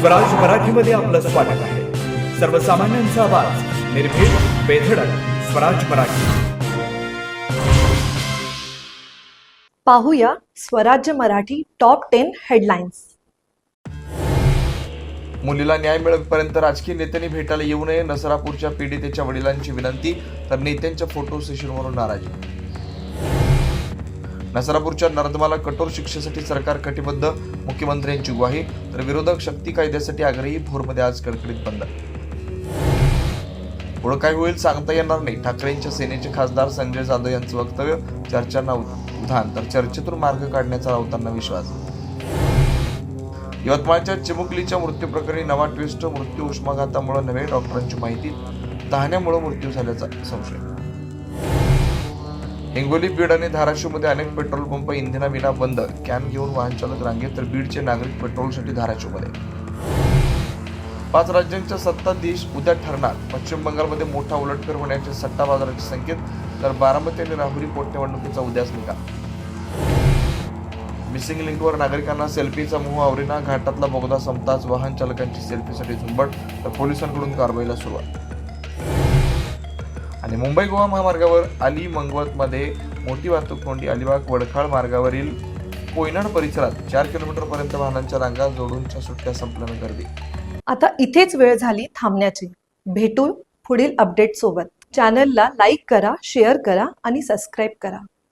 स्वराज मराठीमध्ये आपलं स्वागत आहे. सर्वसामान्यांचा आवाज, निर्भीड, बेधडक, स्वराज मराठी. पाहूया स्वराज्य मराठी टॉप 10 हेडलाईन्स. मुलीला न्याय मिळेपर्यंत राजकीय नेत्यांनी भेटायला येऊ नये, नसरापूरच्या पीडितेच्या वडिलांची विनंती, तर नेत्यांच्या फोटो सेशनवरून नाराजी. नसरापूरच्या नर्दमाला कठोर शिक्षेसाठी सरकार कटिबद्ध, मुख्यमंत्र्यांची ग्वाही, तर विरोधक शक्ती कायद्यासाठी आग्रही. भोरमध्ये आज कडकडीत बंद. पुढे काय होईल सांगता येणार नाही, ठाकरेंच्या सेनेचे खासदार संजय जाधव यांचं वक्तव्य. चर्चांना उधाण, तर चर्चेतून मार्ग काढण्याचा राऊतांना विश्वास. यवतमाळच्या चिमुकलीच्या मृत्यू प्रकरणी नवा ट्विस्ट, मृत्यू उष्माघातामुळे नव्हे, डॉक्टरांची माहिती, तहाण्यामुळे मृत्यू झाल्याचा संशय. हिंगोली, बीड आणि धाराशिवमध्ये अनेक पेट्रोल पंप इंधनाविना बंद, कॅन घेऊन वाहन चालक रांगेत, तर बीडचे नागरिक पेट्रोलसाठी धाराशिवमध्ये. 5 राज्यांच्या सत्ताधीश उद्या ठरणार, पश्चिम बंगालमध्ये मोठा उलटफेर होण्याचे सट्टा बाजाराचे संकेत, तर बारामती आणि राहुरी पोटनिवडणुकीचा उद्याच निकाल. मिसिंग लिंकवर नागरिकांना सेल्फीचा मोह आवरेना, घाटातला बोगदा संपताच वाहन चालकांची सेल्फीसाठी झुंबड, तर पोलिसांकडून कारवाईला सुरुवात. आणि मुंबई गोवा महामार्गावर अली मंगवतमध्ये मोठी वाहतूक कोंडी, अलिबाग वडखाळ मार्गावरील कोयनाड परिसरात 4 किलोमीटरपर्यंत वाहनांच्या रांगा, जोडूनच्या सुट्ट्या संपल्यानं गर्दी. आता इथेच वेळ झाली थांबण्याची. भेटू पुढील अपडेट सोबत. चॅनलला लाईक करा, शेअर करा आणि सबस्क्राईब करा.